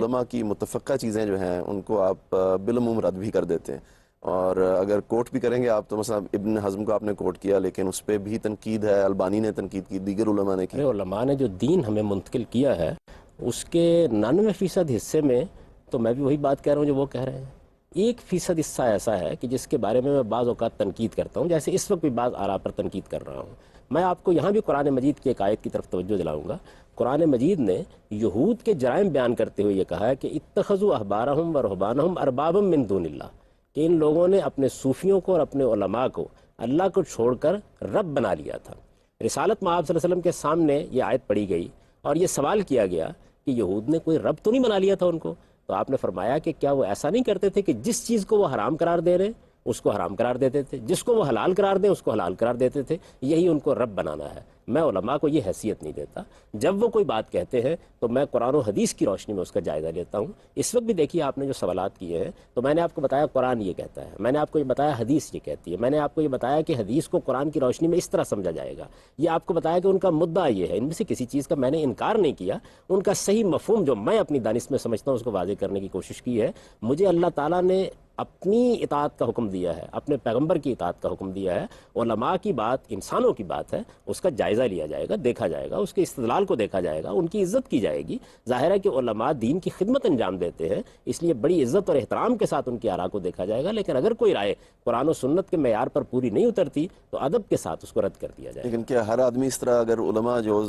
علماء کی متفقہ چیزیں جو ہیں ان کو آپ بالعموم رد بھی کر دیتے ہیں، اور اگر کوٹ بھی کریں گے آپ تو مثلا ابن حزم کو آپ نے کوٹ کیا لیکن اس پہ بھی تنقید ہے، البانی نے تنقید کی، دیگر علماء نے کی۔ علماء نے جو دین ہمیں منتقل کیا ہے اس کے 99% حصے میں تو میں بھی وہی بات کہہ رہا ہوں جو وہ کہہ رہے ہیں۔ 1% حصہ ایسا ہے کہ جس کے بارے میں بعض اوقات تنقید کرتا ہوں، جیسے اس وقت بھی بعض آراء پر تنقید کر رہا ہوں۔ میں آپ کو یہاں بھی قرآن مجید کی ایک آیت کی طرف توجہ دلاؤں گا۔ قرآن مجید نے یہود کے جرائم بیان کرتے ہوئے یہ کہا ہے کہ اتخذوا احبارہم ورہبانہم اربابا من دون اللہ، کہ ان لوگوں نے اپنے صوفیوں کو اور اپنے علماء کو اللہ کو چھوڑ کر رب بنا لیا تھا۔ رسالت میں آپ صلی اللہ علیہ وسلم کے سامنے یہ آیت پڑھی گئی اور یہ سوال کیا گیا کہ یہود نے کوئی رب تو نہیں بنا لیا تھا ان کو؟ تو آپ نے فرمایا کہ کیا وہ ایسا نہیں کرتے تھے کہ جس چیز کو وہ حرام قرار دے رہے ہیں اس کو حرام قرار دیتے تھے، جس کو وہ حلال قرار دیں اس کو حلال قرار دیتے تھے، یہی ان کو رب بنانا ہے۔ میں علماء کو یہ حیثیت نہیں دیتا، جب وہ کوئی بات کہتے ہیں تو میں قرآن و حدیث کی روشنی میں اس کا جائزہ لیتا ہوں۔ اس وقت بھی دیکھیے آپ نے جو سوالات کیے ہیں تو میں نے آپ کو بتایا قرآن یہ کہتا ہے، میں نے آپ کو یہ بتایا حدیث یہ کہتی ہے، میں نے آپ کو یہ بتایا کہ حدیث کو قرآن کی روشنی میں اس طرح سمجھا جائے گا، یہ آپ کو بتایا کہ ان کا مدعا یہ ہے۔ ان میں سے کسی چیز کا میں نے انکار نہیں کیا، ان کا صحیح مفہوم جو میں اپنی دانش میں سمجھتا ہوں اس کو واضح کرنے کی کوشش کی ہے۔ مجھے اللہ تعالیٰ نے اپنی اطاعت کا حکم دیا ہے، اپنے پیغمبر کی اطاعت کا حکم دیا ہے۔ علماء کی بات انسانوں کی بات ہے، اس کا جائزہ لیا جائے گا، دیکھا جائے گا، اس کے استدلال کو دیکھا جائے گا، ان کی عزت کی جائے گی۔ ظاہر ہے کہ علماء دین کی خدمت انجام دیتے ہیں، اس لیے بڑی عزت اور احترام کے ساتھ ان کی آراء کو دیکھا جائے گا، لیکن اگر کوئی رائے قرآن و سنت کے معیار پر پوری نہیں اترتی تو ادب کے ساتھ اس کو رد کر دیا جائے گا۔ لیکن کیا ہر آدمی اس طرح، اگر علماء جو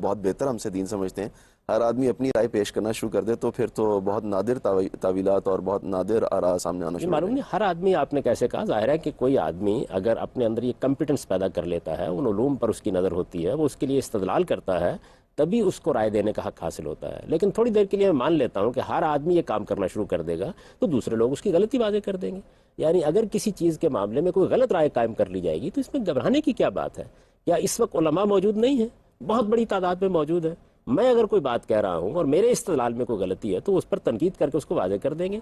بہت بہتر ہم سے دین سمجھتے ہیں، ہر آدمی اپنی رائے پیش کرنا شروع کر دے تو پھر تو بہت نادر تعویلات اور بہت نادر آراء سامنے آنا شروع معلوم نہیں ہر آدمی، آپ نے کیسے کہا، ظاہر ہے کہ کوئی آدمی اگر اپنے اندر یہ کمپیٹنس پیدا کر لیتا ہے، ان علوم پر اس کی نظر ہوتی ہے، وہ اس کے لیے استدلال کرتا ہے، تبھی اس کو رائے دینے کا حق حاصل ہوتا ہے۔ لیکن تھوڑی دیر کے لیے میں مان لیتا ہوں کہ ہر آدمی یہ کام کرنا شروع کر دے گا تو دوسرے لوگ اس کی غلطی واضح کر دیں گے۔ یعنی اگر کسی چیز کے معاملے میں کوئی غلط رائے قائم کر لی جائے گی تو اس میں گھبرانے کی کیا بات ہے؟ کیا اس وقت علماء موجود نہیں ہیں؟ بہت بڑی تعداد میں موجود ہے۔ میں اگر کوئی بات کہہ رہا ہوں اور میرے استدلال میں کوئی غلطی ہے تو اس پر تنقید کر کے اس کو واضح کر دیں گے۔